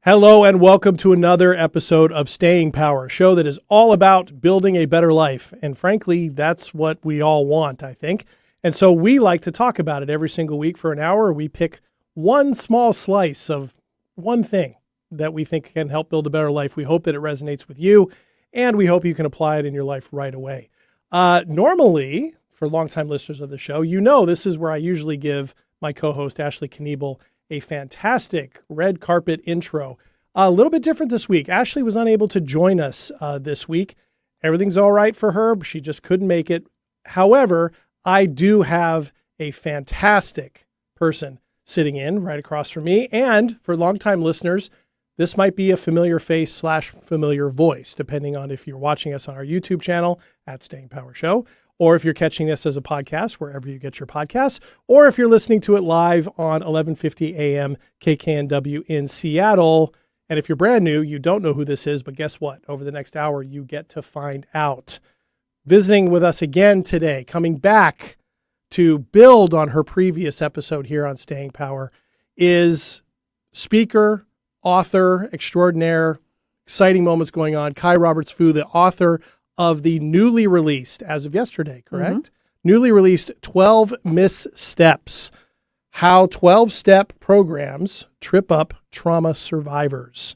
Hello and welcome to another episode of Staying Power, a show that is all about building a better life. And frankly, that's what we all want, I think. And so we like to talk about it every single week for an hour. We pick one small slice of one thing that we think can help build a better life. We hope that it resonates with you, and we hope you can apply it in your life right away. Normally, for longtime listeners of the show, you know this is where I usually give my co-host, Ashley Kniebel, a fantastic red carpet intro. A little bit different this week. Ashley was unable to join us this week. Everything's all right for her, but she just couldn't make it. However, I do have a fantastic person sitting in right across from me. And for longtime listeners, this might be a familiar face / familiar voice, depending on if you're watching us on our YouTube channel at Staying Power Show, or if you're catching this as a podcast, wherever you get your podcasts, or if you're listening to it live on 1150 AM KKNW in Seattle. And if you're brand new, you don't know who this is, but guess what? Over the next hour, you get to find out. Visiting with us again today, coming back to build on her previous episode here on Staying Power, is speaker, author extraordinaire, exciting moments going on, Kai Roberts-Fu, the author of the newly released, as of yesterday, correct? Mm-hmm. Newly released 12 Missteps, How 12-Step Programs Trip Up Trauma Survivors.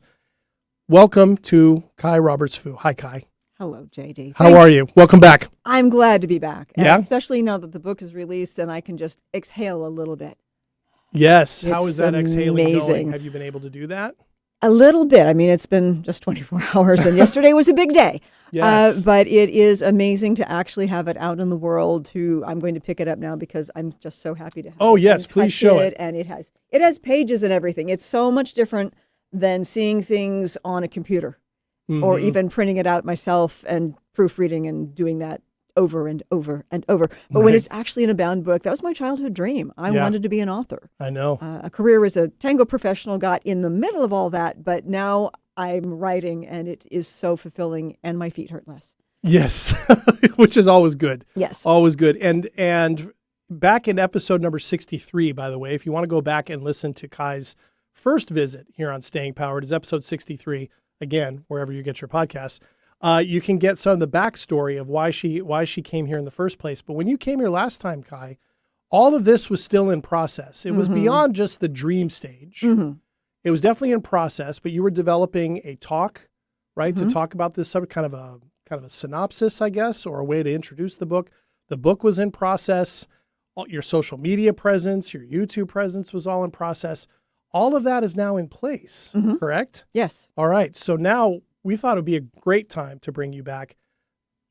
Welcome to Kai Roberts-Fu. Hi, Kai. Hello, JD. How are you? Welcome back. I'm glad to be back. Yeah? Especially now that the book is released and I can just exhale a little bit. Yes. It's how is that exhaling amazing. going? Have you been able to do that? A little bit. I mean, it's been just 24 hours and yesterday was a big day. Yes. But it is amazing to actually have it out in the world. I'm going to pick it up now because I'm just so happy to have Oh, it yes. and Please touch show it. And it has pages and everything. It's so much different than seeing things on a computer or even printing it out myself and proofreading and doing that over and over and over. But when it's actually in a bound book, that was my childhood dream. I wanted to be an author. I know. A career as a tango professional got in the middle of all that, but now I'm writing and it is so fulfilling and my feet hurt less. Yes, which is always good. Yes. Always good. And back in episode number 63, by the way, if you want to go back and listen to Kai's first visit here on Staying Power, it is episode 63, again, wherever you get your podcasts. You can get some of the backstory of why she came here in the first place. But when you came here last time, Kai, all of this was still in process. It was beyond just the dream stage. It was definitely in process, but you were developing a talk, right, to talk about this subject, kind of a synopsis, I guess, or a way to introduce the book. The book was in process. Your social media presence, your YouTube presence was all in process. All of that is now in place, correct? Yes. All right. So now we thought it would be a great time to bring you back,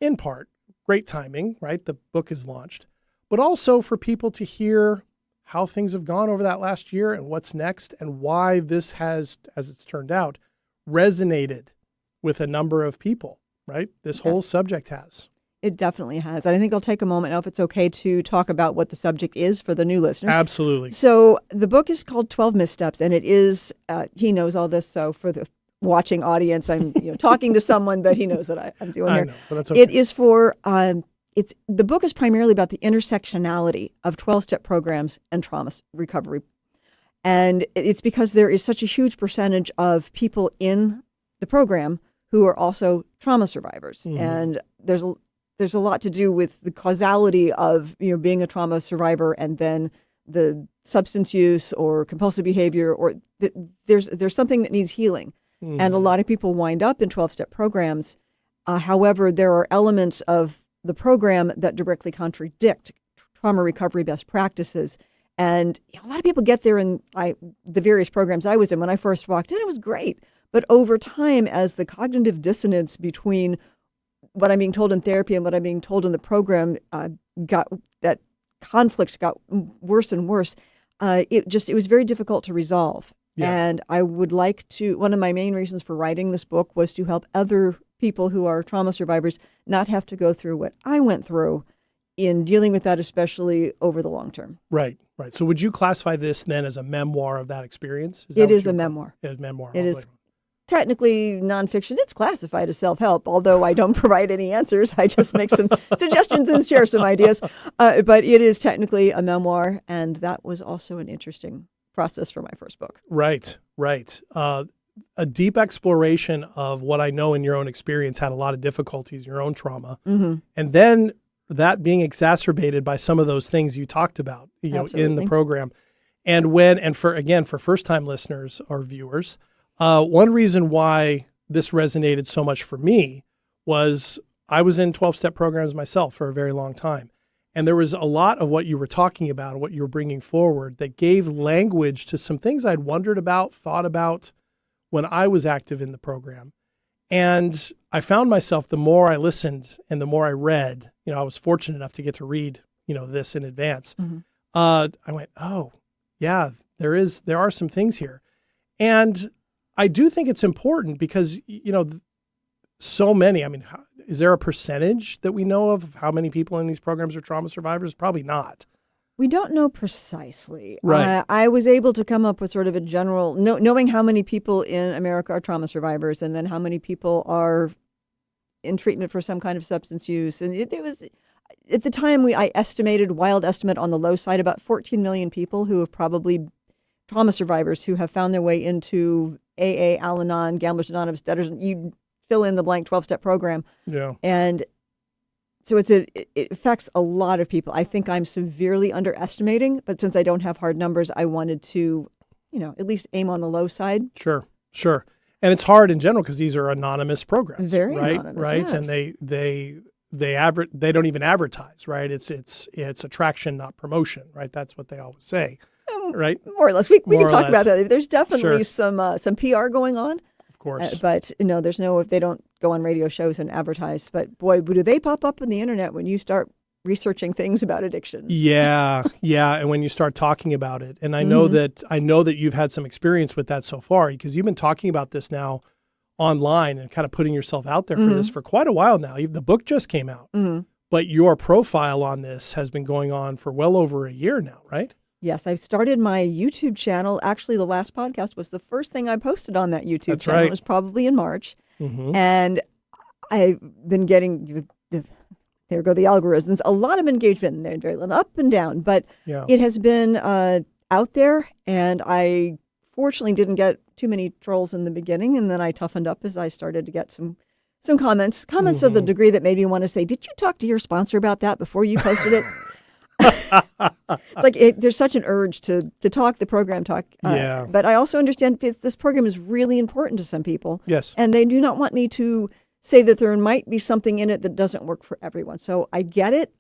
in part, great timing, right? The book is launched, but also for people to hear how things have gone over that last year and what's next and why this has, as it's turned out, resonated with a number of people, right? This whole subject has. It definitely has. And I think I'll take a moment now, if it's okay, to talk about what the subject is for the new listeners. Absolutely. So the book is called 12 Missteps, and it is, he knows all this, so for the watching audience, I'm talking to someone, but he knows what I'm doing here. I know, but that's okay. It is for, the book is primarily about the intersectionality of 12-step programs and trauma recovery. And it's because there is such a huge percentage of people in the program who are also trauma survivors. And there's a lot to do with the causality of being a trauma survivor and then the substance use or compulsive behavior, or there's something that needs healing. And a lot of people wind up in 12-step programs. However, there are elements of the program that directly contradict trauma recovery best practices. And a lot of people get there in the various programs I was in. When I first walked in, it was great. But over time, as the cognitive dissonance between what I'm being told in therapy and what I'm being told in the program that conflict got worse and worse, it was very difficult to resolve. Yeah. And I would like to, one of my main reasons for writing this book was to help other people who are trauma survivors not have to go through what I went through in dealing with that, especially over the long term. Right. So would you classify this then as a memoir of that experience? It is a memoir. It is a memoir. It is technically nonfiction. It's classified as self-help, although I don't provide any answers. I just make some suggestions and share some ideas. But it is technically a memoir, and that was also an interesting process for my first book. Right. a deep exploration of what I know in your own experience had a lot of difficulties, your own trauma. Mm-hmm. And then that being exacerbated by some of those things you talked about, in the program. And for first-time listeners or viewers, one reason why this resonated so much for me was I was in 12-step programs myself for a very long time. And there was a lot of what you were talking about, what you were bringing forward that gave language to some things I'd wondered about, thought about when I was active in the program. And I found myself, the more I listened and the more I read, I was fortunate enough to get to read, this in advance. Mm-hmm. I went, oh, yeah, there are some things here. And I do think it's important because, so many, is there a percentage that we know of how many people in these programs are trauma survivors? Probably not. We don't know precisely. Right. I was able to come up with sort of a general, knowing how many people in America are trauma survivors and then how many people are in treatment for some kind of substance use. And it was, at the time, I estimated, wild estimate on the low side, about 14 million people who have probably trauma survivors who have found their way into AA, Al-Anon, Gamblers Anonymous, debtors, you fill in the blank 12-step program. Yeah. And so it affects a lot of people. I think I'm severely underestimating, but since I don't have hard numbers, I wanted to, at least aim on the low side. Sure. And it's hard in general because these are anonymous programs, Very right? anonymous, Right. yes. And they don't even advertise, right? It's attraction, not promotion, right? That's what they always say, right? More or less. We More can or talk less. about that. There's definitely Sure. some PR going on. Of course. But there's no, if they don't go on radio shows and advertise, but boy, do they pop up on the internet when you start researching things about addiction. Yeah. And when you start talking about it, and I know that you've had some experience with that so far because you've been talking about this now online and kind of putting yourself out there for this for quite a while now. The book just came out, but your profile on this has been going on for well over a year now, right? Yes, I've started my YouTube channel. Actually, the last podcast was the first thing I posted on that YouTube That's channel. right. It was probably in March. Mm-hmm. And I've been getting, there go the algorithms, a lot of engagement. They're drilling up and down. But Yeah. it has been out there, and I fortunately didn't get too many trolls in the beginning. And then I toughened up as I started to get some comments to the degree that made me want to say, did you talk to your sponsor about that before you posted it? It's like there's such an urge to talk the program talk. Yeah. But I also understand this program is really important to some people. Yes. And they do not want me to say that there might be something in it that doesn't work for everyone. So I get it.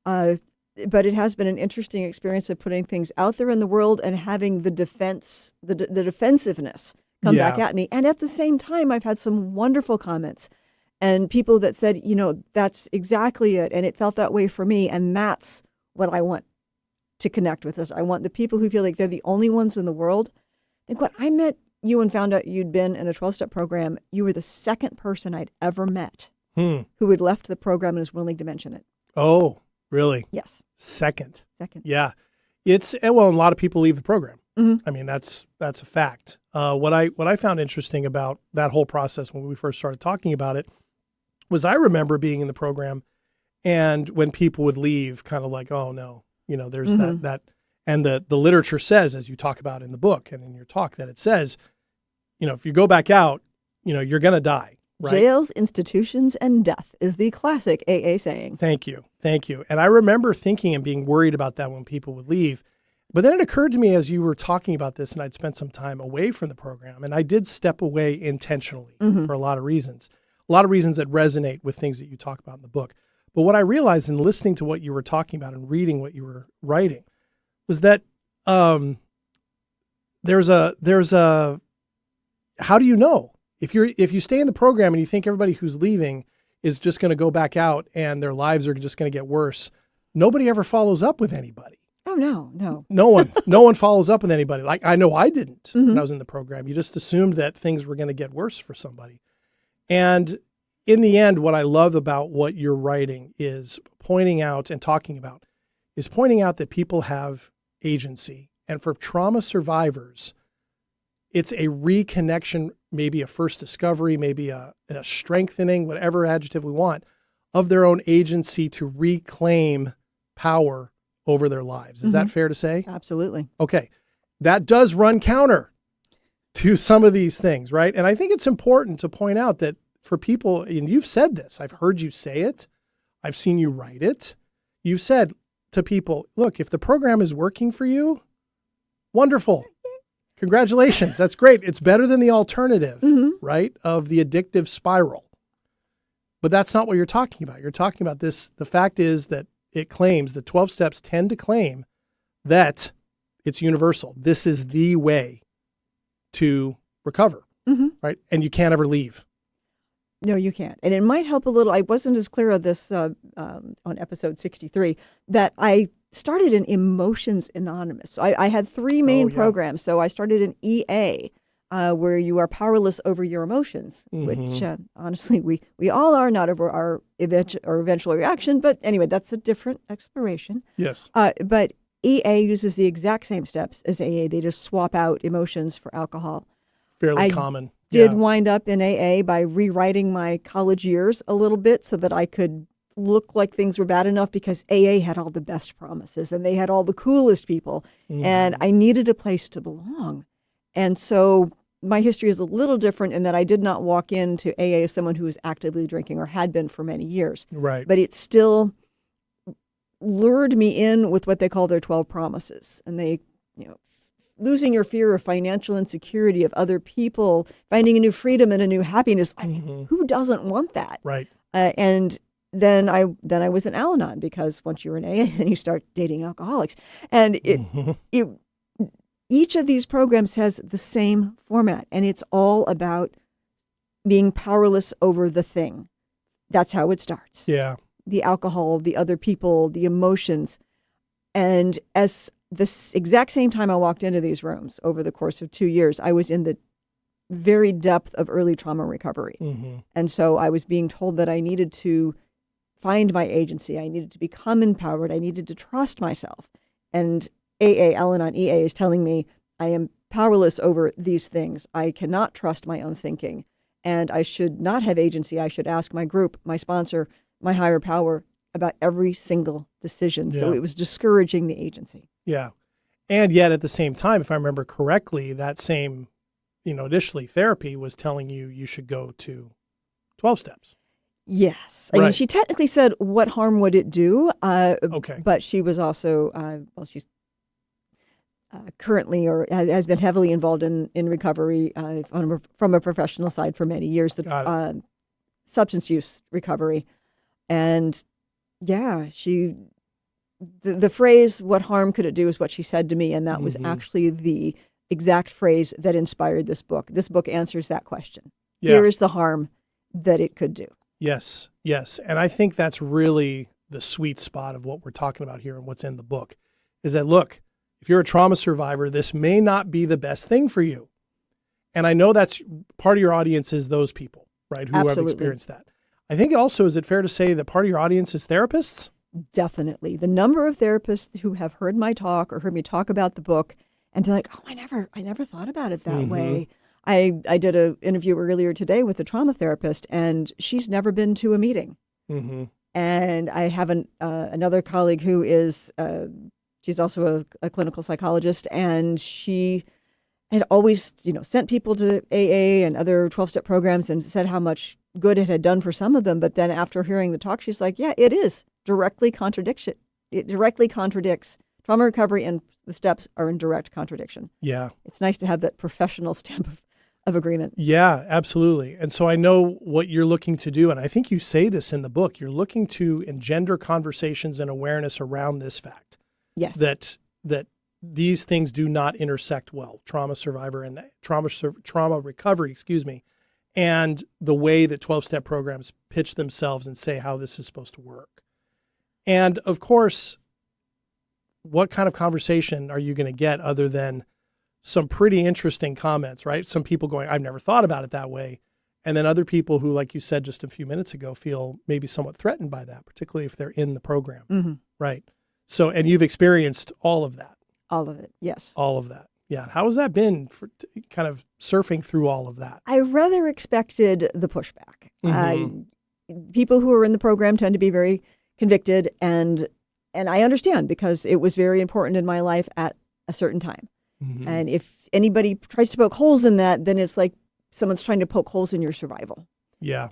But it has been an interesting experience of putting things out there in the world and having the defensiveness come back at me. And at the same time, I've had some wonderful comments and people that said, that's exactly it. And it felt that way for me. And that's what I want to connect with us. I want the people who feel like they're the only ones in the world. Like when I met you and found out you'd been in a 12-step program, you were the second person I'd ever met who had left the program and was willing to mention it. Oh, really? Yes. Second. Yeah. A lot of people leave the program. Mm-hmm. I mean, that's a fact. What I found interesting about that whole process when we first started talking about it was I remember being in the program and when people would leave, kind of like, oh no, there's that, and the literature says, as you talk about in the book and in your talk, that it says, if you go back out, you're going to die. Right? Jails, institutions, and death is the classic AA saying. Thank you. And I remember thinking and being worried about that when people would leave. But then it occurred to me as you were talking about this and I'd spent some time away from the program, and I did step away intentionally for a lot of reasons that resonate with things that you talk about in the book. But what I realized in listening to what you were talking about and reading what you were writing was that there's a how do you know if you stay in the program and you think everybody who's leaving is just going to go back out and their lives are just going to get worse? Nobody ever follows up with anybody. Oh no. No one follows up with anybody. Like I know I didn't when I was in the program. You just assumed that things were going to get worse for somebody. And in the end, what I love about what you're writing is pointing out that people have agency. And for trauma survivors, it's a reconnection, maybe a first discovery, maybe a strengthening, whatever adjective we want, of their own agency to reclaim power over their lives. Is that fair to say? Absolutely. Okay. That does run counter to some of these things, right? And I think it's important to point out that for people, and you've said this, I've heard you say it, I've seen you write it. You've said to people, look, if the program is working for you, wonderful. Congratulations. That's great. It's better than the alternative, right? Of the addictive spiral. But that's not what you're talking about. You're talking about this. The fact is that it claims, the 12 steps tend to claim that it's universal. This is the way to recover, right? And you can't ever leave. No, you can't. And it might help a little. I wasn't as clear on this on episode 63 that I started in Emotions Anonymous. So I had three main programs. So I started in EA, where you are powerless over your emotions, which honestly we all are, not over our eventual reaction. But anyway, that's a different exploration. Yes. But EA uses the exact same steps as AA. They just swap out emotions for alcohol. Fairly common. Did wind up in AA by rewriting my college years a little bit so that I could look like things were bad enough, because AA had all the best promises and they had all the coolest people, and I needed a place to belong. And so my history is a little different in that I did not walk into AA as someone who was actively drinking or had been for many years. Right. But it still lured me in with what they call their 12 promises. And they, losing your fear of financial insecurity of other people, finding a new freedom and a new happiness. I mean, who doesn't want that? Right. And then I was in Al-Anon, because once you're in AA, then you start dating alcoholics. And each of these programs has the same format, and it's all about being powerless over the thing. That's how it starts. Yeah. The alcohol, the other people, the emotions. And as this exact same time I walked into these rooms over the course of 2 years, I was in the very depth of early trauma recovery. And so I was being told that I needed to find my agency. I needed to become empowered. I needed to trust myself. And AA, Al-Anon, EA is telling me I am powerless over these things. I cannot trust my own thinking. And I should not have agency. I should ask my group, my sponsor, my higher power about every single decision. So it was discouraging the agency. Yeah. And yet at the same time, if I remember correctly, that same, initially therapy was telling you should go to 12 steps. Yes. I mean, she technically said, what harm would it do? Okay. But she was also, she's currently or has been heavily involved in recovery from a professional side for many years, the substance use recovery. And yeah, the phrase, what harm could it do, is what she said to me. And that was actually the exact phrase that inspired this book. This book answers that question. Yeah. Here is the harm that it could do. Yes, yes. And I think that's really the sweet spot of what we're talking about here and what's in the book, is that, look, if you're a trauma survivor, this may not be the best thing for you. And I know that's part of your audience is those people, right, who have experienced that. I think also, is it fair to say that part of your audience is therapists? Definitely. The number of therapists who have heard my talk or heard me talk about the book, and they're like, oh, I never thought about it that way. I did an interview earlier today with a trauma therapist, and she's never been to a meeting. And I have another colleague who is, she's also a clinical psychologist, and she had always, sent people to AA and other 12-step programs and said how much good it had done for some of them. But then after hearing the talk, she's like, yeah, it is directly contradiction. It directly contradicts. Trauma recovery and the steps are in direct contradiction. Yeah. It's nice to have that professional stamp of agreement. Yeah, absolutely. And so I know what you're looking to do, and I think you say this in the book, you're looking to engender conversations and awareness around this fact. Yes. That these things do not intersect well, trauma survivor and trauma recovery, and the way that 12-step programs pitch themselves and say how this is supposed to work. And of course, what kind of conversation are you going to get other than some pretty interesting comments, right? Some people going, I've never thought about it that way. And then other people who, like you said just a few minutes ago, feel maybe somewhat threatened by that, particularly if they're in the program. Right. So, and you've experienced all of that. All of it, yes. All of that. Yeah. How has that been for kind of surfing through all of that? I rather expected the pushback. People who are in the program tend to be very convicted, and I understand, because it was very important in my life at a certain time. Mm-hmm. And if anybody tries to poke holes in that, then it's like someone's trying to poke holes in your survival. Yeah.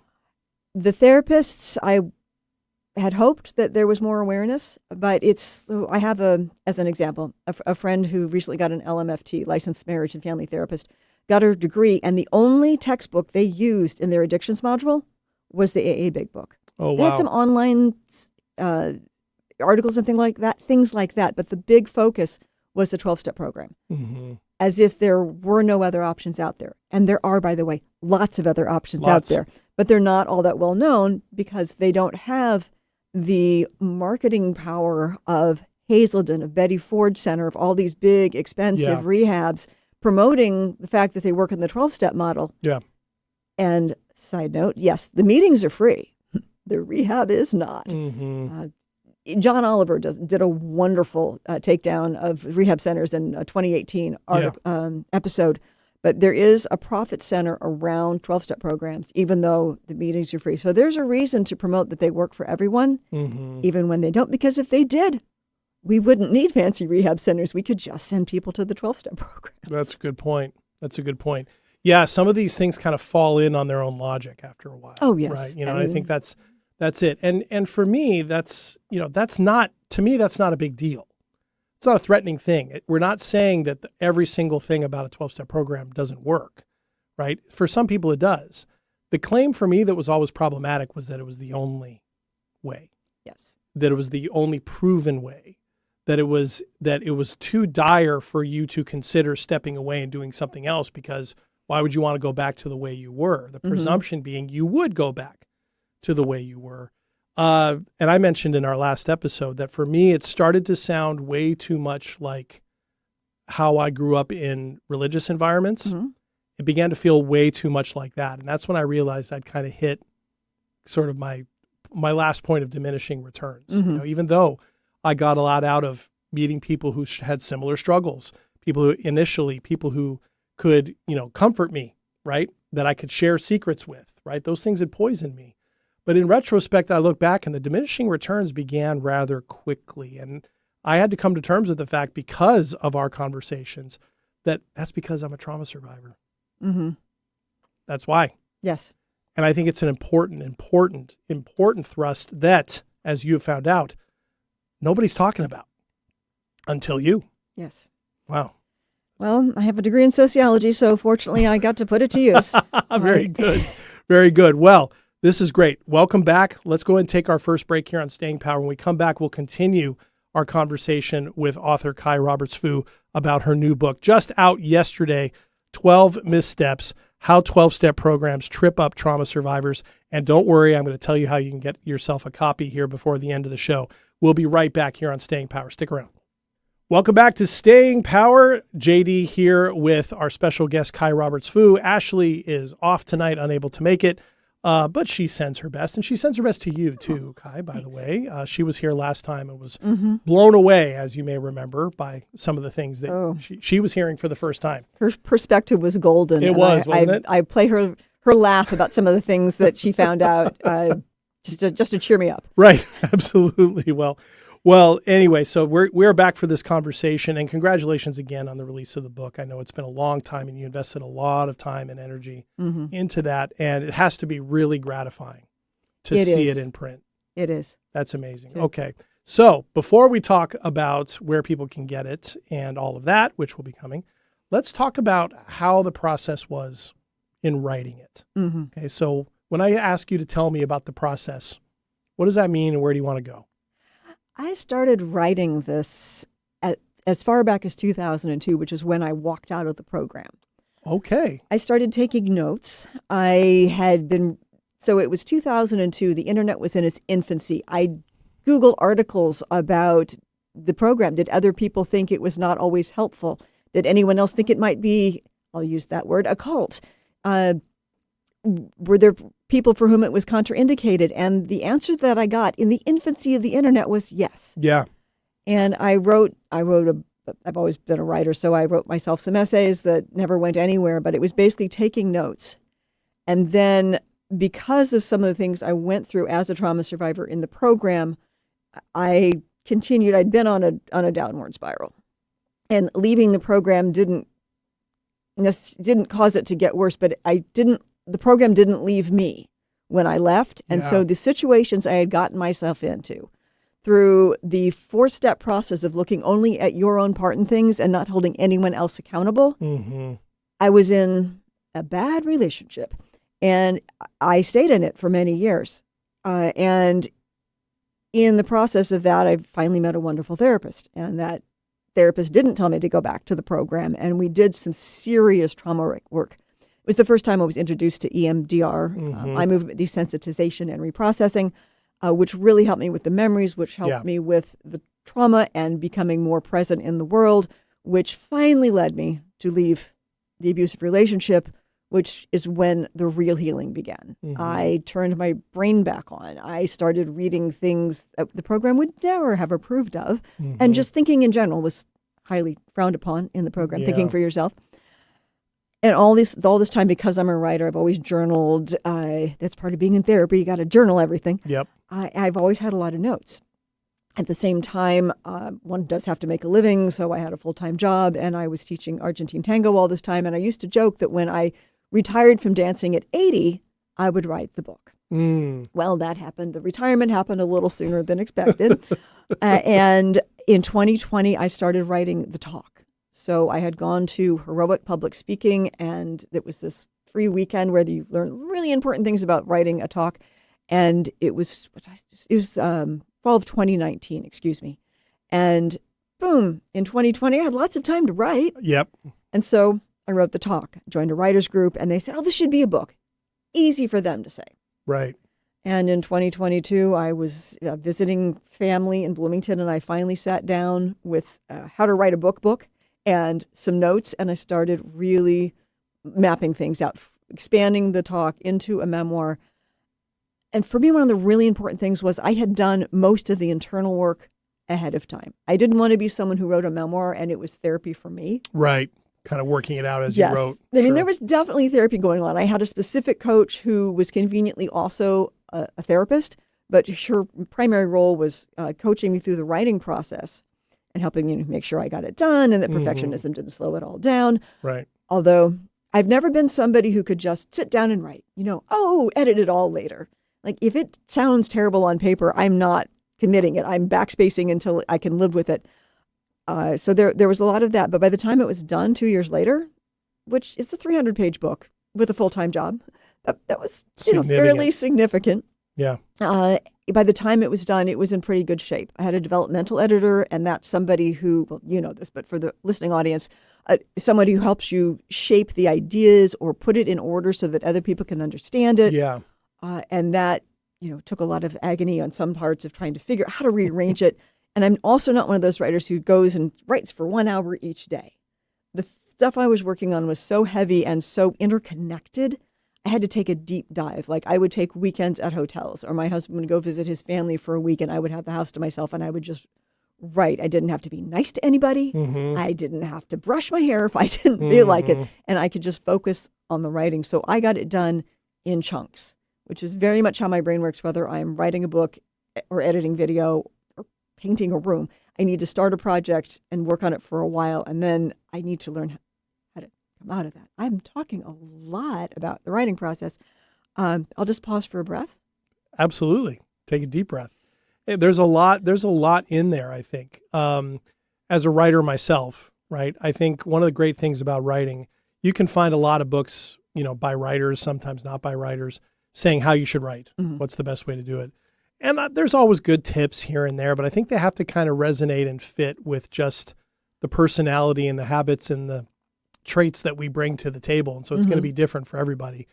The therapists, I had hoped that there was more awareness, but I have as an example, a friend who recently got an LMFT, licensed marriage and family therapist, got her degree, and the only textbook they used in their addictions module was the AA Big Book. Oh, wow. They had some online articles and things like that, but the big focus was the 12-step program, Mm-hmm. as if there were no other options out there. And there are, by the way, lots of other options out there, but they're not all that well known because they don't have the marketing power of Hazelden, of Betty Ford Center, of all these big, expensive rehabs promoting the fact that they work in the 12-step model. Yeah. And side note, yes, the meetings are free. The rehab is not. Mm-hmm. John Oliver did a wonderful takedown of rehab centers in a 2018 episode. But there is a profit center around 12-step programs, even though the meetings are free. So there's a reason to promote that they work for everyone, even when they don't. Because if they did, we wouldn't need fancy rehab centers. We could just send people to the 12-step program. That's a good point. Yeah, some of these things kind of fall in on their own logic after a while. Oh, yes. Right. You know, I think that's it. And for me, that's not a big deal. It's not a threatening thing. We're not saying that every single thing about a 12-step program doesn't work, right? For some people, it does. The claim for me that was always problematic was that it was the only way. Yes. That it was the only proven way. That it was too dire for you to consider stepping away and doing something else, because why would you want to go back to the way you were? The presumption being you would go back to the way you were. And I mentioned in our last episode that for me, it started to sound way too much like how I grew up in religious environments. Mm-hmm. It began to feel way too much like that. And that's when I realized I'd kind of hit sort of my last point of diminishing returns. Mm-hmm. You know, even though I got a lot out of meeting people who had similar struggles, people who could, comfort me, right? That I could share secrets with, right? Those things had poisoned me. But in retrospect, I look back and the diminishing returns began rather quickly. And I had to come to terms with the fact, because of our conversations, that's because I'm a trauma survivor. Mm-hmm. That's why. Yes. And I think it's an important thrust that, as you have found out, nobody's talking about until you. Yes. Wow. Well, I have a degree in sociology, so fortunately I got to put it to use. Very good. Very good. Well, this is great. Welcome back. Let's go ahead and take our first break here on Staying Power. When we come back, we'll continue our conversation with author Kai Roberts-Fu about her new book, just out yesterday, 12 Missteps, How 12-Step Programs Trip Up Trauma Survivors. And don't worry, I'm going to tell you how you can get yourself a copy here before the end of the show. We'll be right back here on Staying Power. Stick around. Welcome back to Staying Power. JD here with our special guest, Kai Roberts-Fu. Ashley is off tonight, unable to make it. But she sends her best, and she sends her best to you too, Kai, by the way. She was here last time and was blown away, as you may remember, by some of the things that she was hearing for the first time. Her perspective was golden. Wasn't it? I play her laugh about some of the things that she found out just to cheer me up. Right, absolutely. Well, anyway, so we're back for this conversation, and congratulations again on the release of the book. I know it's been a long time, and you invested a lot of time and energy into that, and it has to be really gratifying to see it in print. It is. That's amazing. Okay, so before we talk about where people can get it and all of that, which will be coming, let's talk about how the process was in writing it. Mm-hmm. Okay, so when I ask you to tell me about the process, what does that mean, and where do you want to go? I started writing this as far back as 2002, which is when I walked out of the program. Okay. I started taking notes. So it was 2002. The internet was in its infancy. I Googled articles about the program. Did other people think it was not always helpful? Did anyone else think it might be, I'll use that word, a cult? Were there people for whom it was contraindicated? And the answer that I got in the infancy of the internet was yes. Yeah. And I've always been a writer, so I wrote myself some essays that never went anywhere, but it was basically taking notes. And then because of some of the things I went through as a trauma survivor in the program, I continued. I'd been on a downward spiral. And leaving the program didn't cause it to get worse, but the program didn't leave me when I left. And so the situations I had gotten myself into through the 4-step process of looking only at your own part in things and not holding anyone else accountable, I was in a bad relationship. And I stayed in it for many years. And in the process of that, I finally met a wonderful therapist. And that therapist didn't tell me to go back to the program. And we did some serious trauma work. It was the first time I was introduced to EMDR, eye movement desensitization and reprocessing, which really helped me with the memories, which helped me with the trauma and becoming more present in the world, which finally led me to leave the abusive relationship, which is when the real healing began. I turned my brain back on. I started reading things that the program would never have approved of. And just thinking in general was highly frowned upon in the program, thinking for yourself. And all this time, because I'm a writer, I've always journaled. That's part of being in therapy. You got to journal everything. Yep. I've always had a lot of notes. At the same time, one does have to make a living, so I had a full-time job, and I was teaching Argentine tango all this time. And I used to joke that when I retired from dancing at 80, I would write the book. Well, that happened. The retirement happened a little sooner than expected. And in 2020, I started writing the talk. So I had gone to Heroic Public Speaking, and it was this free weekend where you learn really important things about writing a talk. And it was fall of 2019, And boom, in 2020, I had lots of time to write. Yep. And so I wrote the talk, joined a writer's group, and they said, this should be a book. Easy for them to say. Right. And in 2022, I was visiting family in Bloomington, and I finally sat down with how to write a book and some notes, and I started really mapping things out, expanding the talk into a memoir. And for me, one of the really important things was I had done most of the internal work ahead of time. I didn't want to be someone who wrote a memoir and it was therapy for me. Right. Kind of working it out as you wrote. I mean, there was definitely therapy going on. I had a specific coach who was conveniently also a therapist, but her primary role was coaching me through the writing process and helping me make sure I got it done and that perfectionism didn't slow it all down. Right. Although I've never been somebody who could just sit down and write, edit it all later. Like if it sounds terrible on paper, I'm not committing it. I'm backspacing until I can live with it. So there was a lot of that. But by the time it was done 2 years later, which is a 300-page book with a full-time job, that was fairly significant. Yeah. By the time it was done, it was in pretty good shape. I had a developmental editor, and that's somebody who, well, you know this, but for the listening audience, somebody who helps you shape the ideas or put it in order so that other people can understand it. Yeah. And that, took a lot of agony on some parts of trying to figure out how to rearrange it. And I'm also not one of those writers who goes and writes for 1 hour each day. The stuff I was working on was so heavy and so interconnected. I had to take a deep dive. Like I would take weekends at hotels, or my husband would go visit his family for a week and I would have the house to myself and I would just write. I didn't have to be nice to anybody. I didn't have to brush my hair if I didn't feel like it. And I could just focus on the writing. So I got it done in chunks, which is very much how my brain works, whether I'm writing a book or editing video or painting a room. I need to start a project and work on it for a while, and then I need to learn how to come out of that. I'm talking a lot about the writing process. I'll just pause for a breath. Absolutely. Take a deep breath. There's a lot in there, I think. As a writer myself, right? I think one of the great things about writing, you can find a lot of books, by writers, sometimes not by writers, saying how you should write. What's the best way to do it? And there's always good tips here and there, but I think they have to kind of resonate and fit with just the personality and the habits and the traits that we bring to the table. And so it's going to be different for everybody.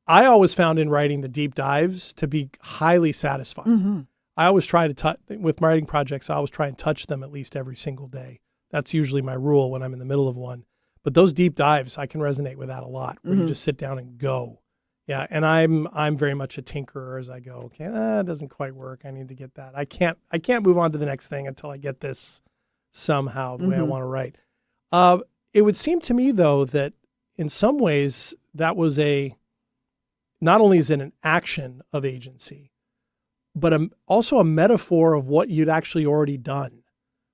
I always found in writing the deep dives to be highly satisfying. I always try to with writing projects, I always try and touch them at least every single day. That's usually my rule when I'm in the middle of one. But those deep dives, I can resonate with that a lot, where you just sit down and go. Yeah, and I'm very much a tinkerer as I go. Okay, that doesn't quite work. I need to get that. I can't move on to the next thing until I get this somehow the way I want to write. It would seem to me though that in some ways that was not only is it an action of agency, but also a metaphor of what you'd actually already done,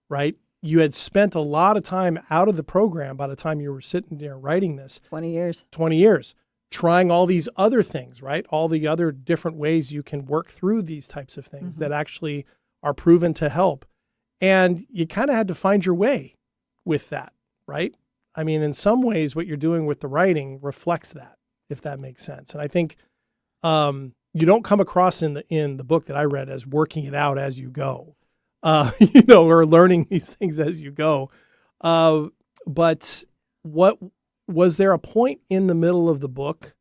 right? you had spent a lot of time out of the program by the time you were sitting there writing this. 20 years. 20 years. Trying all these other things, right? All the other different ways you can work through these types of things that actually are proven to help. And you kind of had to find your way with that, right? I mean, in some ways, what you're doing with the writing reflects that, if that makes sense. And I think you don't come across in the book that I read as working it out as you go, or learning these things as you go. But what was there a point in the middle of the book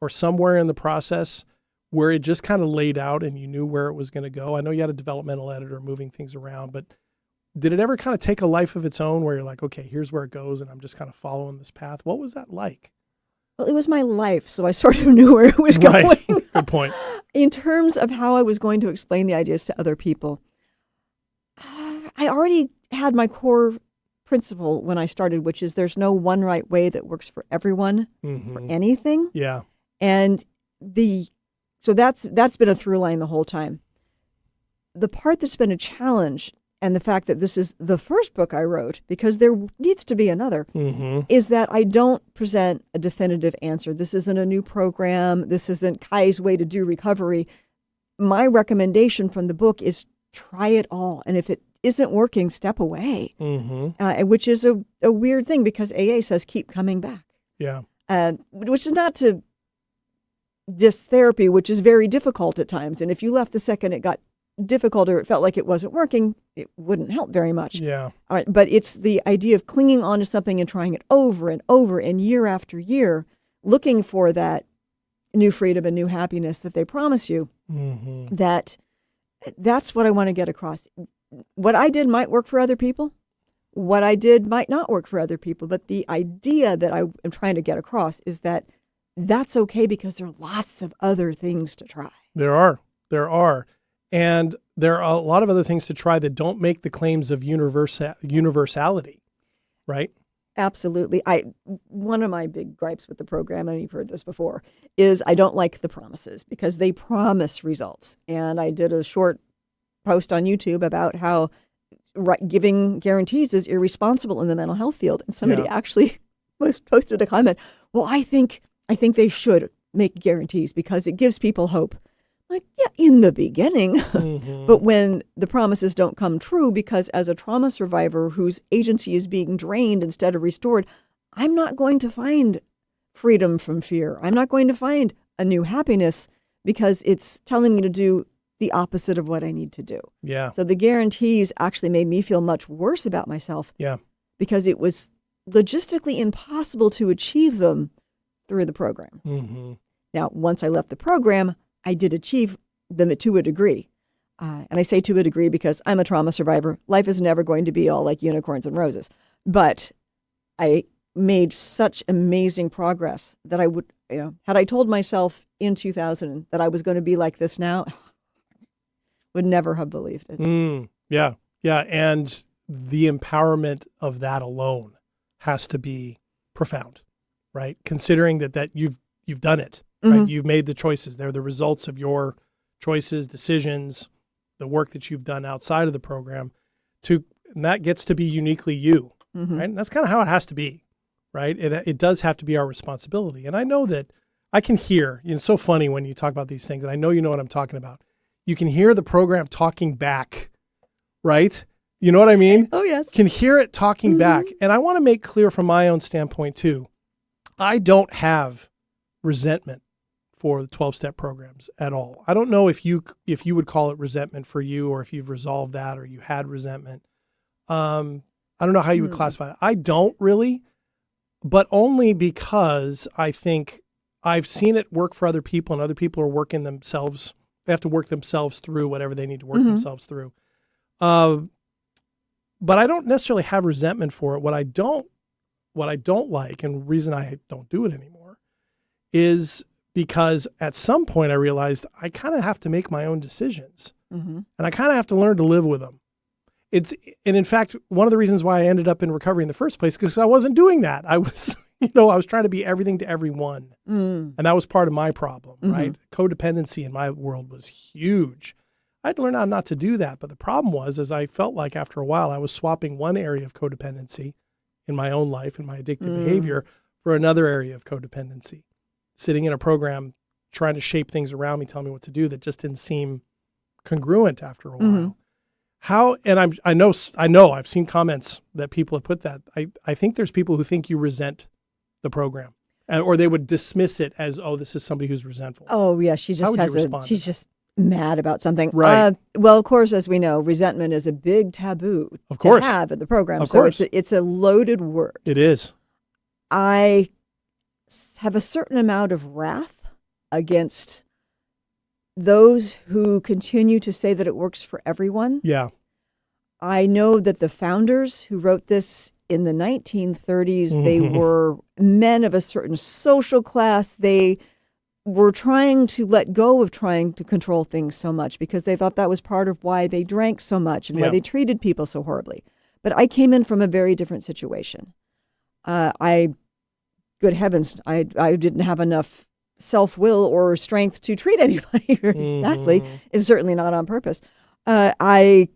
or somewhere in the process where it just kind of laid out and you knew where it was going to go? I know you had a developmental editor moving things around, but did it ever kind of take a life of its own where you're like, okay, here's where it goes and I'm just kind of following this path? What was that like? Well, it was my life, so I sort of knew where it was going. Right. Good point. In terms of how I was going to explain the ideas to other people, I already had my core principle when I started, which is there's no one right way that works for everyone for anything. Yeah. And so that's been a through line the whole time. The part that's been a challenge, and the fact that this is the first book I wrote, because there needs to be another, is that I don't present a definitive answer. This isn't a new program. This isn't Kai's way to do recovery. My recommendation from the book is try it all. And if it isn't working, step away, which is a weird thing because AA says keep coming back. Yeah. Which is not to diss therapy, which is very difficult at times. And if you left the second it got difficult or it felt like it wasn't working, it wouldn't help very much. Yeah. All right, but it's the idea of clinging on to something and trying it over and over and year after year, looking for that new freedom and new happiness that they promise you. That's what I want to get across. What I did might work for other people. What I did might not work for other people. But the idea that I am trying to get across is that that's okay because there are lots of other things to try. There are. And there are a lot of other things to try that don't make the claims of universality, right? Absolutely. One of my big gripes with the program, and you've heard this before, is I don't like the promises because they promise results. And I did a short post on YouTube about how giving guarantees is irresponsible in the mental health field. And somebody actually posted a comment, well, I think they should make guarantees because it gives people hope. Like, yeah, in the beginning. But when the promises don't come true, because as a trauma survivor whose agency is being drained instead of restored, I'm not going to find freedom from fear. I'm not going to find a new happiness because it's telling me to do the opposite of what I need to do. Yeah. So the guarantees actually made me feel much worse about myself. Yeah. Because it was logistically impossible to achieve them through the program. Now, once I left the program, I did achieve them to a degree. And I say to a degree because I'm a trauma survivor. Life is never going to be all like unicorns and roses. But I made such amazing progress that I would, had I told myself in 2000 that I was going to be like this now, would never have believed it. Yeah. And the empowerment of that alone has to be profound, right? Considering that you've done it. Right? You've made the choices. They're the results of your choices, decisions, the work that you've done outside of the program. And that gets to be uniquely you, right? And that's kind of how it has to be, right? It does have to be our responsibility. And I know that I can hear, it's so funny when you talk about these things, and I know you know what I'm talking about. You can hear the program talking back, right? You know what I mean? Oh, yes. Can hear it talking back. And I want to make clear from my own standpoint too, I don't have resentment for the 12-step programs at all. I don't know if you would call it resentment for you or if you've resolved that or you had resentment. I don't know how you would classify that. I don't really, but only because I think I've seen it work for other people and other people are working themselves. They have to work themselves through whatever they need to work themselves through. But I don't necessarily have resentment for it. What I don't like, and the reason I don't do it anymore, is because at some point I realized I kind of have to make my own decisions, and I kind of have to learn to live with them. And in fact, one of the reasons why I ended up in recovery in the first place, because I wasn't doing that. I was, I was trying to be everything to everyone, and that was part of my problem, right? Codependency in my world was huge. I'd learned how not to do that. But the problem was, is I felt like after a while, I was swapping one area of codependency in my own life and my addictive behavior for another area of codependency. Sitting in a program, trying to shape things around me, telling me what to do that just didn't seem congruent after a while. How, and I know I've seen comments that people have put that. I think there's people who think you resent the program, or they would dismiss it as, oh, this is somebody who's resentful. Oh yeah, she's just mad about something. Right. Well, of course, as we know, resentment is a big taboo to have in the program. Of course. It's a loaded word. It is. I have a certain amount of wrath against those who continue to say that it works for everyone. Yeah. I know that the founders who wrote this in the 1930s, they were men of a certain social class. They were trying to let go of trying to control things so much because they thought that was part of why they drank so much and why they treated people so horribly. But I came in from a very different situation. Good heavens, I didn't have enough self-will or strength to treat anybody very badly. It's certainly not on purpose. I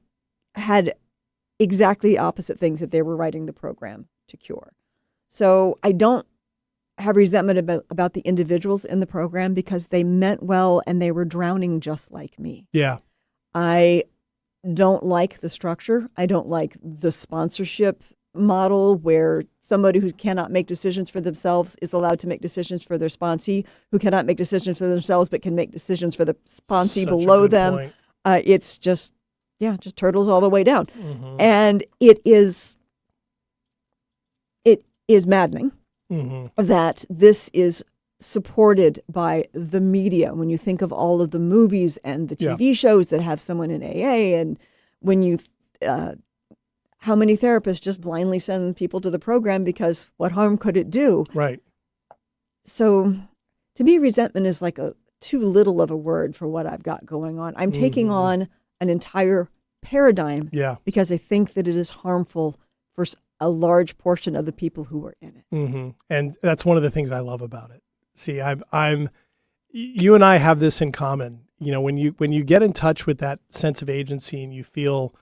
had exactly the opposite things that they were writing the program to cure. So I don't have resentment about the individuals in the program because they meant well and they were drowning just like me. Yeah. I don't like the structure. I don't like the sponsorship model where somebody who cannot make decisions for themselves is allowed to make decisions for their sponsee, who cannot make decisions for themselves but can make decisions for the sponsee below them. It's just turtles all the way down. And it is maddening that this is supported by the media. When you think of all of the movies and the TV shows that have someone in AA, and when you how many therapists just blindly send people to the program because what harm could it do? Right. So to me, resentment is like too little of a word for what I've got going on. I'm taking on an entire paradigm because I think that it is harmful for a large portion of the people who are in it. And that's one of the things I love about it. See, you and I have this in common. You know, when you get in touch with that sense of agency and you feel,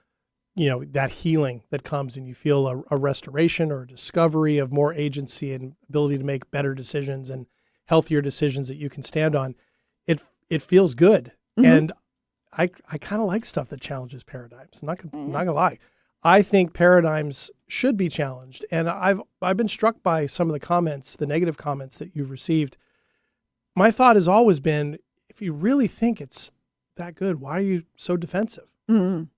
you know, that healing that comes and you feel a restoration or a discovery of more agency and ability to make better decisions and healthier decisions that you can stand on, it feels good. And I kind of like stuff that challenges paradigms. I'm not gonna lie. I think paradigms should be challenged. And I've been struck by some of the comments, the negative comments that you've received. My thought has always been, if you really think it's that good, why are you so defensive?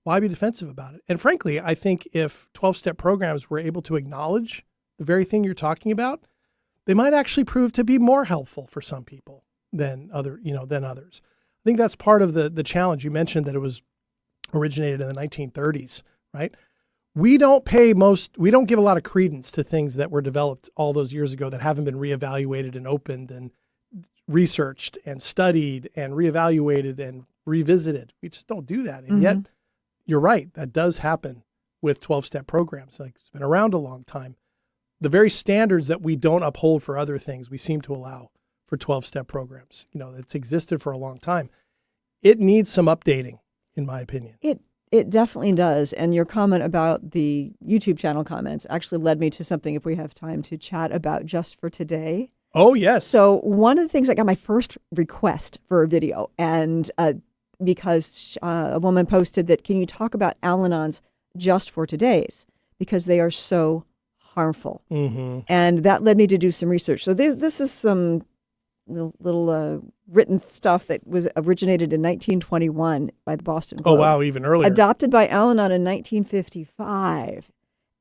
Why be defensive about it? And frankly, I think if 12-step programs were able to acknowledge the very thing you're talking about, they might actually prove to be more helpful for some people than others. I think that's part of the challenge. You mentioned that it was originated in the 1930s, right? We don't give a lot of credence to things that were developed all those years ago that haven't been reevaluated and opened and researched and studied and reevaluated and revisited. We just don't do that. And yet, you're right, that does happen with 12-step programs. Like, it's been around a long time. The very standards that we don't uphold for other things, we seem to allow for 12-step programs. You know, it's existed for a long time. It needs some updating, in my opinion. It definitely does. And your comment about the YouTube channel comments actually led me to something, if we have time to chat about, just for today. Oh, yes. So one of the things, I got my first request for a video, and because a woman posted that, can you talk about Al-Anon's just for today's, because they are so harmful. And that led me to do some research. So this is some little written stuff that was originated in 1921 by the Boston Globe. Oh, wow, even earlier. Adopted by Al-Anon in 1955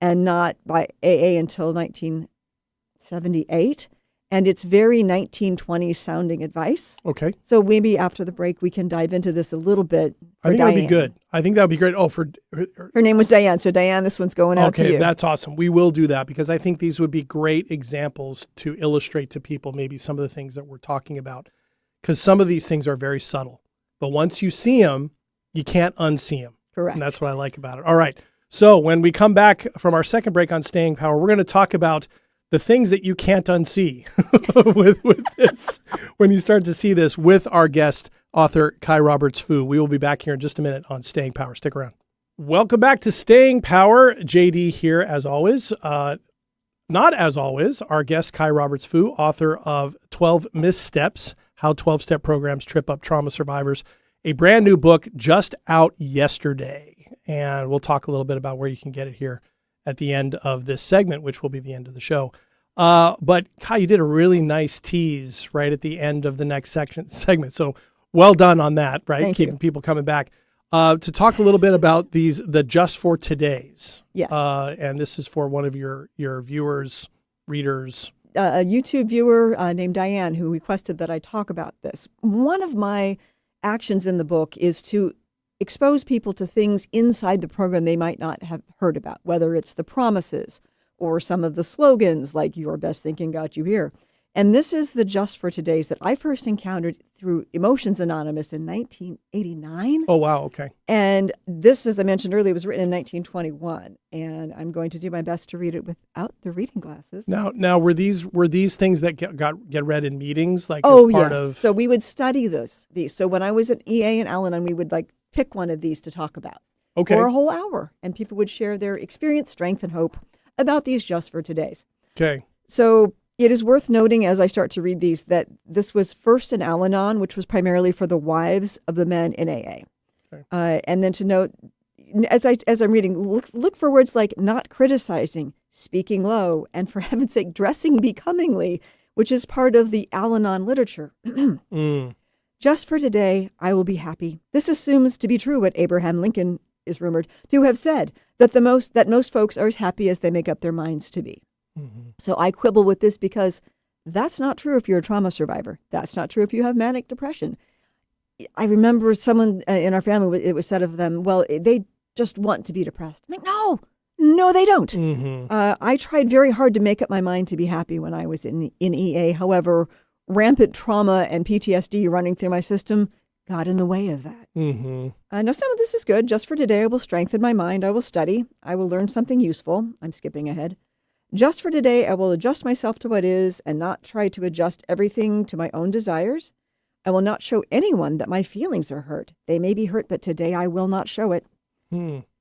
and not by AA until 1978. And it's very 1920s sounding advice. Okay. So maybe after the break, we can dive into this a little bit. I think that would be good. I think that would be great. Oh, her name was Diane. So Diane, this one's going out to you. Okay, that's awesome. We will do that because I think these would be great examples to illustrate to people maybe some of the things that we're talking about. Because some of these things are very subtle. But once you see them, you can't unsee them. Correct. And that's what I like about it. All right. So when we come back from our second break on Staying Power, we're going to talk about the things that you can't unsee with this when you start to see this with our guest, author Kai Roberts-Fu. We will be back here in just a minute on Staying Power. Stick around. Welcome back to Staying Power. JD here as always. Not as always, our guest Kai Roberts-Fu, author of 12 Missteps, How 12-Step Programs Trip Up Trauma Survivors, a brand new book just out yesterday. And we'll talk a little bit about where you can get it here at the end of this segment, which will be the end of the show. But Kai, you did a really nice tease right at the end of the next segment. So well done on that, right? Thank Keeping you. people coming back. To talk a little bit about the Just for Todays. Yes. And this is for one of your viewers, readers. A YouTube viewer named Diane who requested that I talk about this. One of my actions in the book is to expose people to things inside the program they might not have heard about, whether it's the promises or some of the slogans like "Your best thinking got you here." And this is the Just for Todays that I first encountered through Emotions Anonymous in 1989. Oh, wow. Okay. And this, as I mentioned earlier, was written in 1921. And I'm going to do my best to read it without the reading glasses. Now were these things that get read in meetings? Like Oh, as part yes. of... So we would study these. So when I was at EA in Al-Anon, we would pick one of these to talk about Okay. for a whole hour. And people would share their experience, strength, and hope about these Just for Todays. Okay. So it is worth noting as I start to read these that this was first in Al-Anon, which was primarily for the wives of the men in AA. Okay. And then to note, as I'm reading, look for words like not criticizing, speaking low, and for heaven's sake, dressing becomingly, which is part of the Al-Anon literature. Just for today, I will be happy. This assumes to be true what Abraham Lincoln is rumored to have said, that most folks are as happy as they make up their minds to be. Mm-hmm. So I quibble with this because that's not true if you're a trauma survivor. That's not true if you have manic depression. I remember someone in our family, it was said of them, well, they just want to be depressed. I'm like, no, they don't. Mm-hmm. I tried very hard to make up my mind to be happy when I was in EA. However, rampant trauma and PTSD running through my system got in the way of that. Mm-hmm. Now, some of this is good. Just for today, I will strengthen my mind. I will study. I will learn something useful. I'm skipping ahead. Just for today, I will adjust myself to what is and not try to adjust everything to my own desires. I will not show anyone that my feelings are hurt. They may be hurt, but today I will not show it.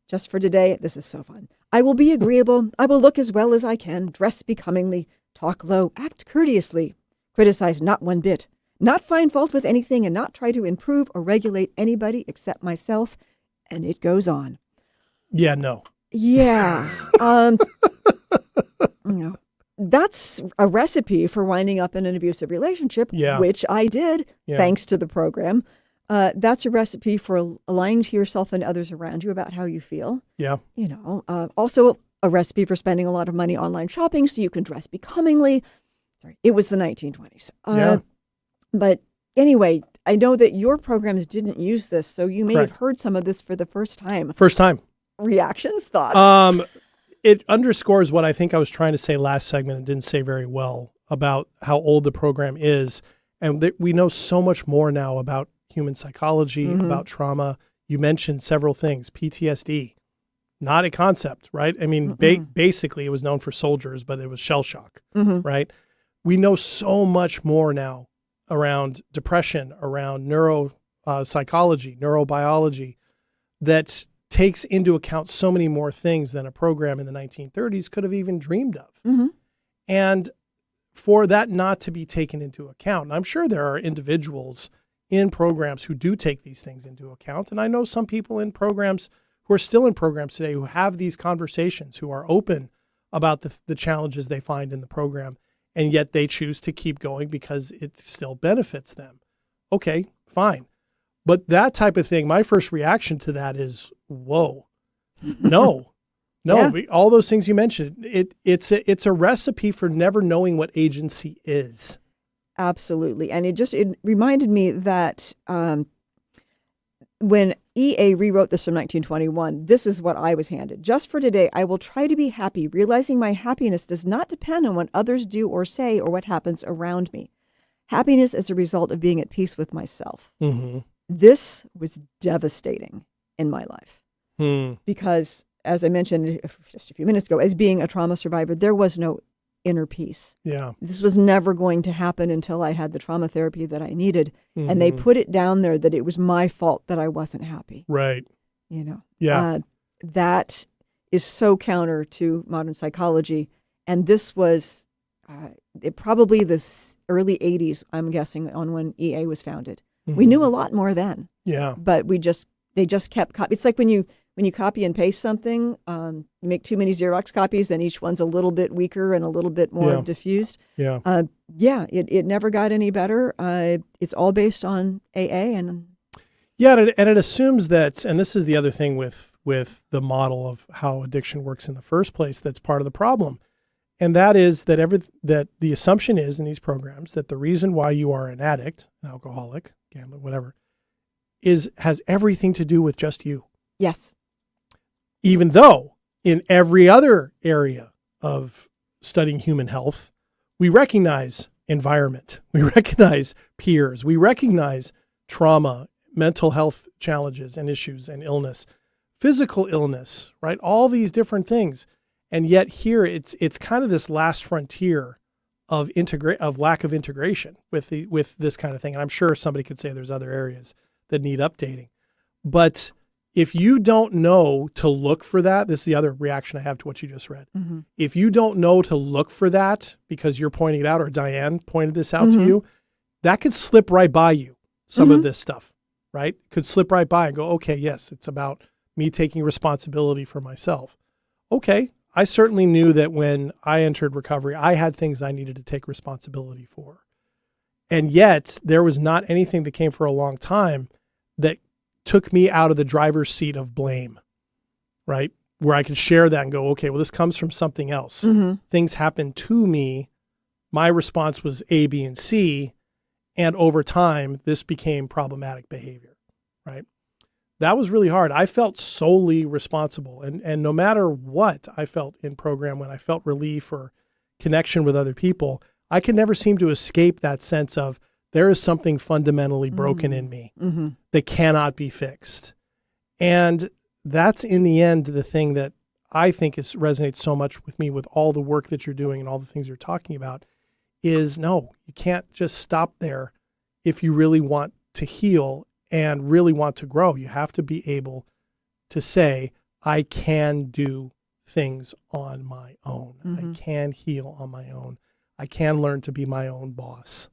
Just for today, this is so fun. I will be agreeable. I will look as well as I can, dress becomingly, talk low, act courteously, criticize not one bit, not find fault with anything, and not try to improve or regulate anybody except myself. And it goes on. Yeah, no. Yeah. That's a recipe for winding up in an abusive relationship, which I did, thanks to the program. That's a recipe for lying to yourself and others around you about how you feel. Yeah. Also a recipe for spending a lot of money online shopping so you can dress becomingly. Sorry, it was the 1920s. But anyway, I know that your programs didn't use this, so you may have heard some of this for the first time. First time. Reactions, thoughts? It underscores what I think I was trying to say last segment and didn't say very well about how old the program is. And we know so much more now about human psychology, about trauma. You mentioned several things. PTSD, not a concept, right? I mean, basically it was known for soldiers, but it was shell shock, right? We know so much more now around depression, around neuropsychology, neurobiology, that takes into account so many more things than a program in the 1930s could have even dreamed of. And for that not to be taken into account, and I'm sure there are individuals in programs who do take these things into account. And I know some people in programs who are still in programs today who have these conversations, who are open about the challenges they find in the program, and yet they choose to keep going because it still benefits them. Okay, fine. But that type of thing, my first reaction to that is, whoa, no. All those things you mentioned, it's a recipe for never knowing what agency is. Absolutely. And it reminded me that when EA rewrote this from 1921, this is what I was handed. Just for today, I will try to be happy, realizing my happiness does not depend on what others do or say or what happens around me. Happiness is a result of being at peace with myself. This was devastating in my life because, as I mentioned just a few minutes ago, as being a trauma survivor, there was no inner peace. Yeah. This was never going to happen until I had the trauma therapy that I needed. Mm-hmm. And they put it down there that it was my fault that I wasn't happy. Right. You know, Yeah. That is so counter to modern psychology. And this was probably the early 80s, I'm guessing, on when EA was founded. Mm-hmm. We knew a lot more then. Yeah. But they just kept it's like when you copy and paste something, you make too many Xerox copies, then each one's a little bit weaker and a little bit more diffused. Yeah. It never got any better. It's all based on AA and it assumes that, and this is the other thing with the model of how addiction works in the first place, that's part of the problem. And that is that the assumption is in these programs that the reason why you are an addict, an alcoholic, gambler, whatever, has everything to do with just you. Yes. Even though in every other area of studying human health, we recognize environment, we recognize peers, we recognize trauma, mental health challenges and issues and illness, physical illness, right? All these different things. And yet here it's kind of this last frontier of lack of integration with this kind of thing. And I'm sure somebody could say there's other areas that need updating. But if you don't know to look for that, this is the other reaction I have to what you just read. Mm-hmm. If you don't know to look for that because you're pointing it out, or Diane pointed this out to you, that could slip right by you, some of this stuff, right? Could slip right by and go, okay, yes, it's about me taking responsibility for myself. Okay, I certainly knew that when I entered recovery, I had things I needed to take responsibility for. And yet there was not anything that came for a long time that took me out of the driver's seat of blame, right? Where I could share that and go, okay, well, this comes from something else. Mm-hmm. Things happened to me. My response was A, B, and C. And over time, this became problematic behavior, right? That was really hard. I felt solely responsible. And no matter what I felt in program, when I felt relief or connection with other people, I could never seem to escape that sense of there is something fundamentally broken in me that cannot be fixed. And that's in the end the thing that I think resonates so much with me with all the work that you're doing and all the things you're talking about is no, you can't just stop there if you really want to heal and really want to grow. You have to be able to say, I can do things on my own. I can heal on my own. I can learn to be my own boss,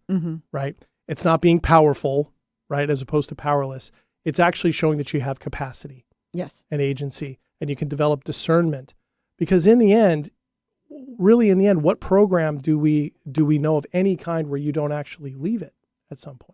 right? It's not being powerful, right, as opposed to powerless. It's actually showing that you have capacity and agency, and you can develop discernment. Because in the end, what program do we know of any kind where you don't actually leave it at some point?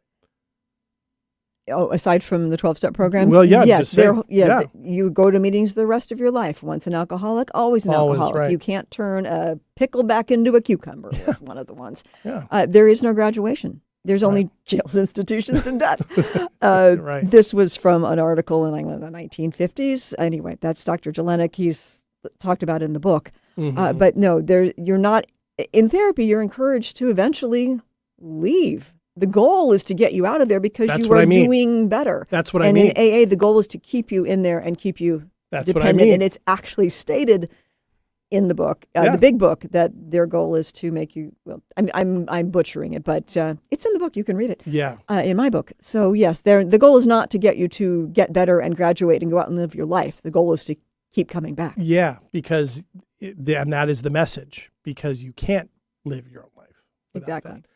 Oh, aside from the 12-step programs? Well, yeah. Yes, you go to meetings the rest of your life. Once an alcoholic, always an alcoholic. Right. You can't turn a pickle back into a cucumber was one of the ones. Yeah. There is no graduation. There's only jails, institutions, and death. Right. This was from an article in the 1950s. Anyway, that's Dr. Jelenic. He's talked about in the book. But no, you're not, in therapy, you're encouraged to eventually leave. The goal is to get you out of there because you are doing better. That's what I mean. And in AA, the goal is to keep you in there and keep you dependent. What I mean. And it's actually stated in the book, the big book, that their goal is to make you, well, I'm butchering it, but it's in the book. You can read it. Yeah. In my book. So yes, the goal is not to get you to get better and graduate and go out and live your life. The goal is to keep coming back. Yeah, because, and that is the message, because you can't live your own life without that.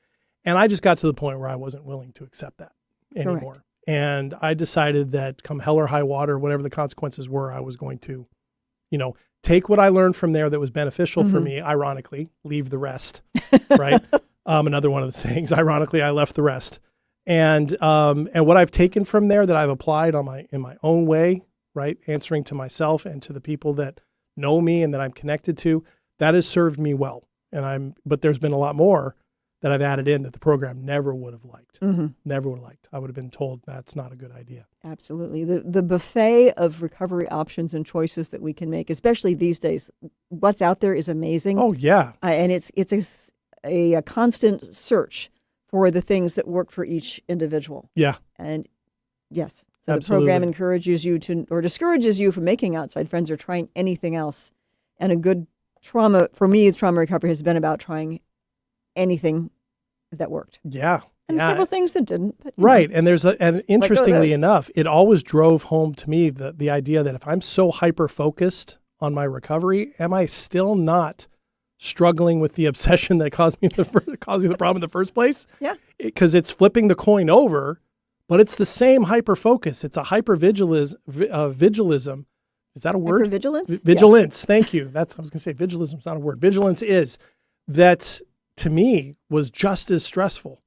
And I just got to the point where I wasn't willing to accept that anymore. Correct. And I decided that come hell or high water, whatever the consequences were, I was going to, take what I learned from there that was beneficial for me, ironically, leave the rest, right? Another one of the sayings, ironically, I left the rest. And what I've taken from there that I've applied in my own way, right? Answering to myself and to the people that know me and that I'm connected to, that has served me well. But there's been a lot more that I've added in that the program never would have liked. Never would have liked. I would have been told that's not a good idea. Absolutely. The buffet of recovery options and choices that we can make, especially these days, what's out there is amazing. Oh, yeah. And it's a constant search for the things that work for each individual. Yeah. And yes, so Absolutely. The program encourages you or discourages you from making outside friends or trying anything else. And a good trauma, for me, trauma recovery has been about trying anything that worked. Yeah. And yeah. several things that didn't. But, Right. And and interestingly this. enough, it always drove home to me the idea that if I'm so hyper-focused on my recovery, am I still not struggling with the obsession that caused me caused me the problem in the first place? Yeah. Because it's flipping the coin over, but it's the same hyper-focus. It's a vigilism. Is that a word? Hypervigilance? Vigilance. Yes. Thank you. I was going to say vigilism is not a word. Vigilance is. That, to me, was just as stressful,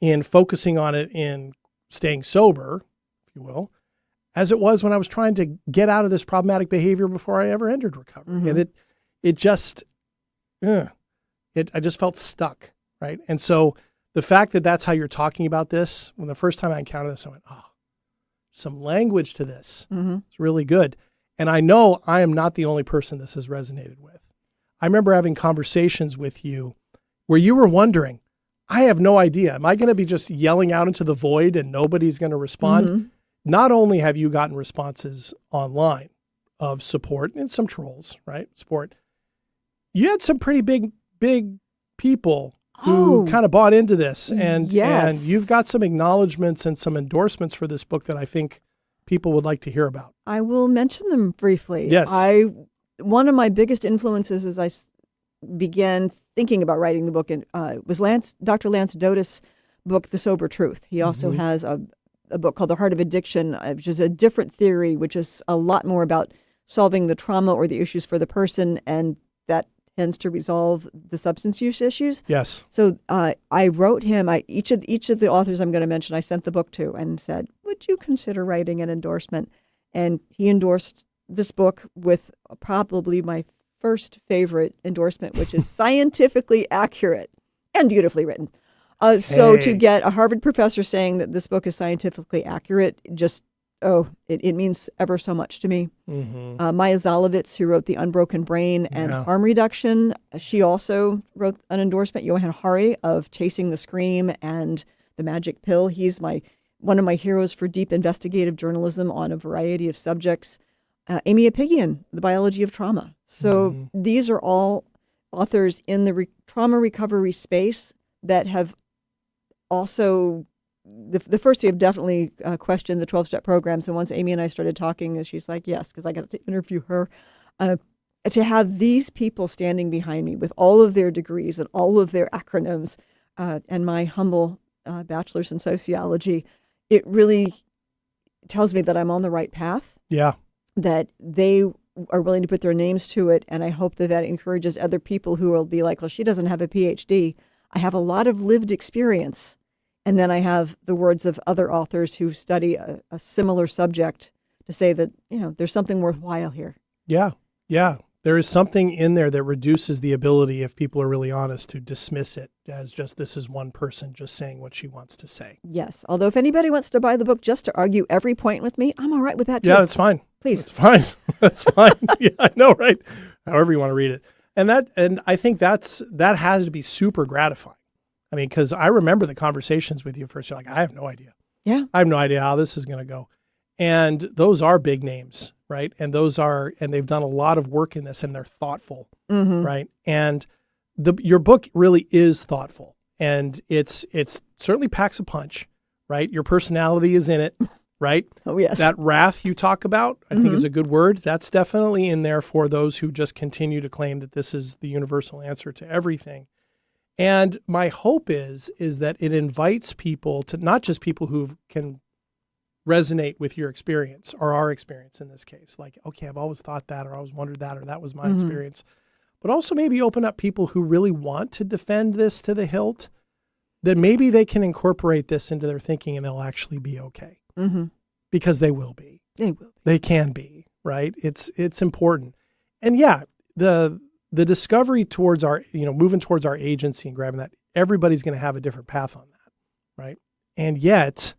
in focusing on it, in staying sober, if you will, as it was when I was trying to get out of this problematic behavior before I ever entered recovery. Mm-hmm. And I just felt stuck, right? And so the fact that that's how you're talking about this, when the first time I encountered this, I went, some language to this. Mm-hmm. It's really good. And I know I am not the only person this has resonated with. I remember having conversations with you where you were wondering, I have no idea. Am I going to be just yelling out into the void and nobody's going to respond? Mm-hmm. Not only have you gotten responses online of support and some trolls, right? Support. You had some pretty big people who kind of bought into this. And you've got some acknowledgments and some endorsements for this book that I think people would like to hear about. I will mention them briefly. Yes. One of my biggest influences as I began thinking about writing the book was Dr. Lance Dotis' book, The Sober Truth. He also has a book called The Heart of Addiction, which is a different theory, which is a lot more about solving the trauma or the issues for the person, and that tends to resolve the substance use issues. Yes. So I wrote him, each of the authors I'm going to mention, I sent the book to and said, would you consider writing an endorsement? And he endorsed this book with probably my first favorite endorsement, which is scientifically accurate and beautifully written. So to get a Harvard professor saying that this book is scientifically accurate, it means ever so much to me. Mm-hmm. Maya Zalovitz, who wrote The Unbroken Brain and Harm Reduction, she also wrote an endorsement. Johan Hari of Chasing the Scream and The Magic Pill. He's one of my heroes for deep investigative journalism on a variety of subjects. Amy Apigian, The Biology of Trauma. So these are all authors in the trauma recovery space that have also, the first two have definitely questioned the 12-step programs. And once Amy and I started talking, she's like, yes, because I got to interview her. To have these people standing behind me with all of their degrees and all of their acronyms and my humble bachelor's in sociology, it really tells me that I'm on the right path. Yeah. That they are willing to put their names to it. And I hope that encourages other people who will be like, well, she doesn't have a PhD. I have a lot of lived experience. And then I have the words of other authors who study a similar subject to say that, there's something worthwhile here. Yeah. Yeah. There is something in there that reduces the ability, if people are really honest, to dismiss it as just this is one person just saying what she wants to say. Yes. Although if anybody wants to buy the book just to argue every point with me, I'm all right with that too. Yeah, that's fine. Please. That's fine. That's fine. Yeah, I know, right? However you want to read it. And I think that has to be super gratifying. I mean, because I remember the conversations with you first. You're like, I have no idea. Yeah. I have no idea how this is going to go. And those are big names, right? And they've done a lot of work in this, and they're thoughtful, right? And your book really is thoughtful, and it's certainly packs a punch, right? Your personality is in it, right? Oh, yes. That wrath you talk about, I think is a good word. That's definitely in there for those who just continue to claim that this is the universal answer to everything. And my hope is that it invites people to, not just people who can resonate with your experience or our experience in this case. Like, okay, I've always thought that, or I always wondered that, or that was my experience. But also maybe open up people who really want to defend this to the hilt, that maybe they can incorporate this into their thinking and they'll actually be okay. Mm-hmm. Because they will be. They will be. They can be, right? It's important. And yeah, the discovery towards moving towards our agency and grabbing that, everybody's going to have a different path on that, right? And yet,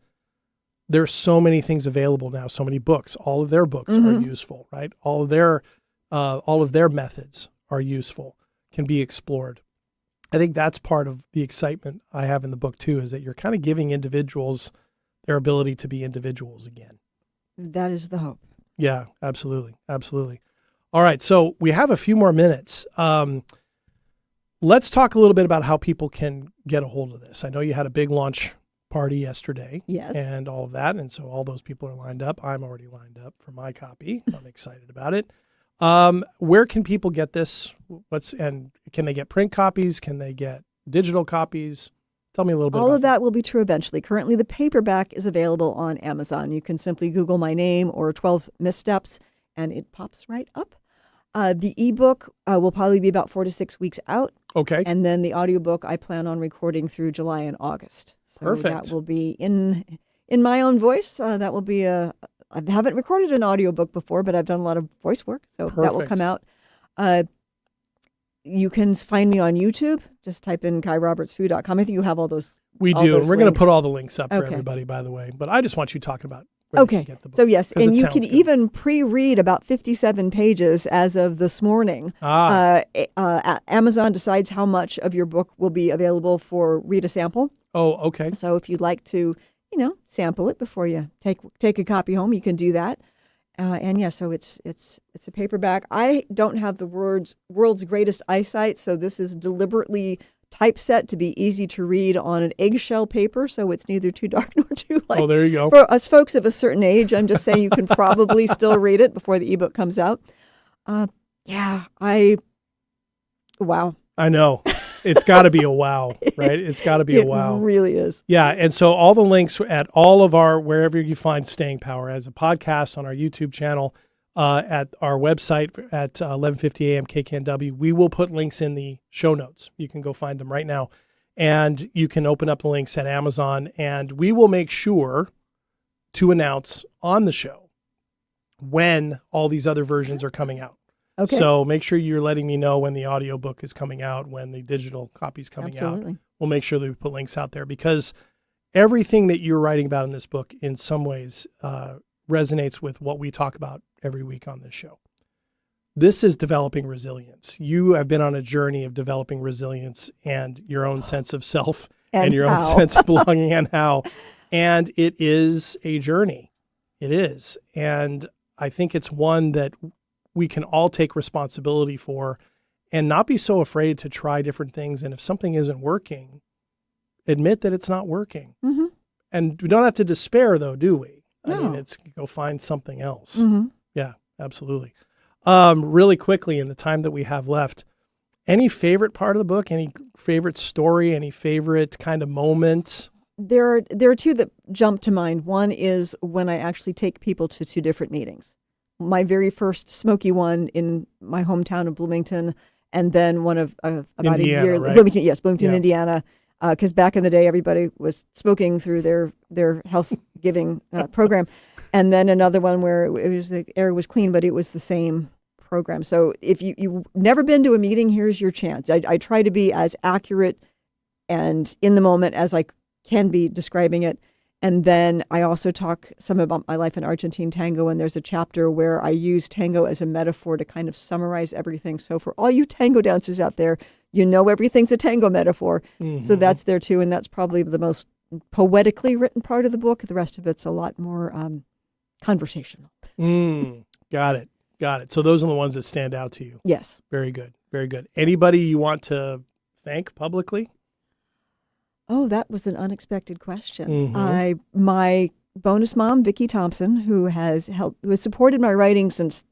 there's so many things available now, so many books. All of their books are useful, right? All of their methods are useful, can be explored. I think that's part of the excitement I have in the book too, is that you're kind of giving individuals their ability to be individuals again. That is the hope. Yeah, absolutely. Absolutely. All right. So we have a few more minutes. Let's talk a little bit about how people can get a hold of this. I know you had a big launch party yesterday. Yes. And all of that. And so all those people are lined up. I'm already lined up for my copy. I'm excited about it. Where can people get this? And can they get print copies? Can they get digital copies? Tell me a little bit. All of that will be true eventually. Currently, the paperback is available on Amazon. You can simply Google my name or 12 Missteps, and it pops right up. The ebook will probably be about 4 to 6 weeks out. Okay. And then the audiobook I plan on recording through July and August. So Perfect. that will be in my own voice. That will be I haven't recorded an audiobook before, but I've done a lot of voice work, so that will come out. You can find me on YouTube. Just type in KaiRobertsFood.com. I think you have all those. We do. And we're going to put all the links up for Okay. everybody, by the way. But I just want you talking about where they can get the book. So yes, and you can good. even pre-read about 57 pages as of this morning. Amazon decides how much of your book will be available for read a sample. Oh, okay. So if you'd like to, sample it before you take a copy home, you can do that. So it's a paperback. I don't have the world's greatest eyesight, so this is deliberately typeset to be easy to read on an eggshell paper, so it's neither too dark nor too light. Oh, there you go. For us folks of a certain age, I'm just saying you can probably still read it before the ebook comes out. Wow. I know. It's got to be a wow, right? It's got to be a wow. It really is. Yeah, and so all the links at all of wherever you find Staying Power, as a podcast, on our YouTube channel, at our website at 11:50 a.m. KKNW, we will put links in the show notes. You can go find them right now. And you can open up the links at Amazon, and we will make sure to announce on the show when all these other versions are coming out. Okay. So make sure you're letting me know when the audiobook is coming out, when the digital copy is coming out. We'll make sure that we put links out there, because everything that you're writing about in this book in some ways resonates with what we talk about every week on this show. This is developing resilience. You have been on a journey of developing resilience and your own sense of self and your own sense of belonging and how. And it is a journey. It is. And I think it's one that we can all take responsibility for and not be so afraid to try different things. And if something isn't working, admit that it's not working. Mm-hmm. And we don't have to despair, though, do we? No. I mean, it's go find something else. Mm-hmm. Yeah, absolutely. Really quickly, in the time that we have left, any favorite part of the book, any favorite story, any favorite kind of moment? There are two that jump to mind. One is when I actually take people to two different meetings. My very first smoky one in my hometown of Bloomington, and then one of about Indiana, a year. right? Bloomington, Yeah. Indiana. Because back in the day, everybody was smoking through their health-giving program. And then another one where the air was clean, but it was the same program. So if you've never been to a meeting, here's your chance. I try to be as accurate and in the moment as I can be describing it. And then I also talk some about my life in Argentine tango, and there's a chapter where I use tango as a metaphor to kind of summarize everything. So for all you tango dancers out there, everything's a tango metaphor. Mm-hmm. So that's there too, and that's probably the most poetically written part of the book. The rest of it's a lot more conversational. Got it. So those are the ones that stand out to you. Yes. Very good. Very good. Anybody you want to thank publicly? Oh, that was an unexpected question. Mm-hmm. My bonus mom, Vicki Thompson, who has supported my writing since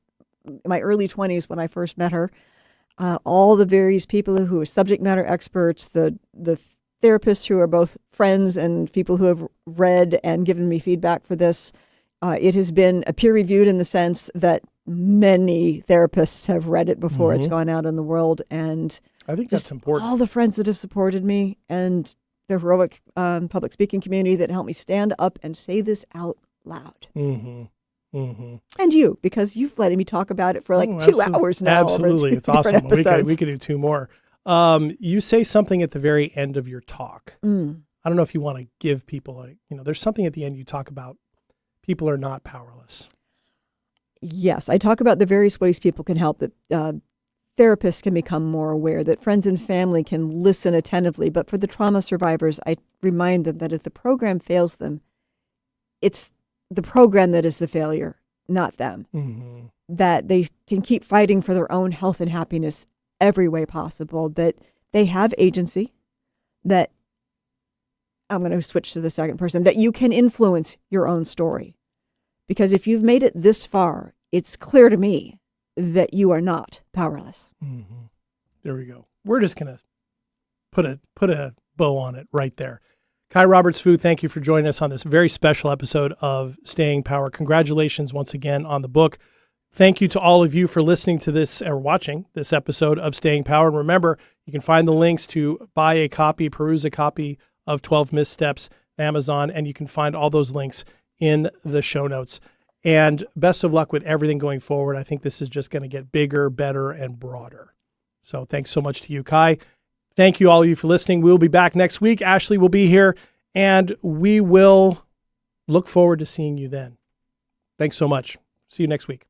my early 20s when I first met her. All the various people who are subject matter experts, the therapists who are both friends and people who have read and given me feedback for this. It has been peer-reviewed in the sense that many therapists have read it before it's gone out in the world. And I think that's important. All the friends that have supported me and the heroic public speaking community that helped me stand up and say this out loud. Mm-hmm. Mm-hmm. And you, because you've let me talk about it for 2 hours now. Absolutely. It's awesome. We could do 2 more. You say something at the very end of your talk. I don't know if you want to give people there's something at the end you talk about people are not powerless. Yes. I talk about the various ways people can help, that therapists can become more aware, that friends and family can listen attentively. But for the trauma survivors, I remind them that if the program fails them, it's the program that is the failure, not them. Mm-hmm. That they can keep fighting for their own health and happiness every way possible, that they have agency, that I'm going to switch to the second person, that you can influence your own story. Because if you've made it this far, it's clear to me that you are not powerless. Mm-hmm. There we go. We're just going to put a bow on it right there. Kai Roberts-Fu, thank you for joining us on this very special episode of Staying Power. Congratulations once again on the book. Thank you to all of you for listening to this or watching this episode of Staying Power. And remember, you can find the links to buy a copy, peruse a copy of 12 Missteps, Amazon, and you can find all those links in the show notes. And best of luck with everything going forward. I think this is just going to get bigger, better, and broader. So thanks so much to you, Kai. Thank you, all of you, for listening. We'll be back next week. Ashley will be here, and we will look forward to seeing you then. Thanks so much. See you next week.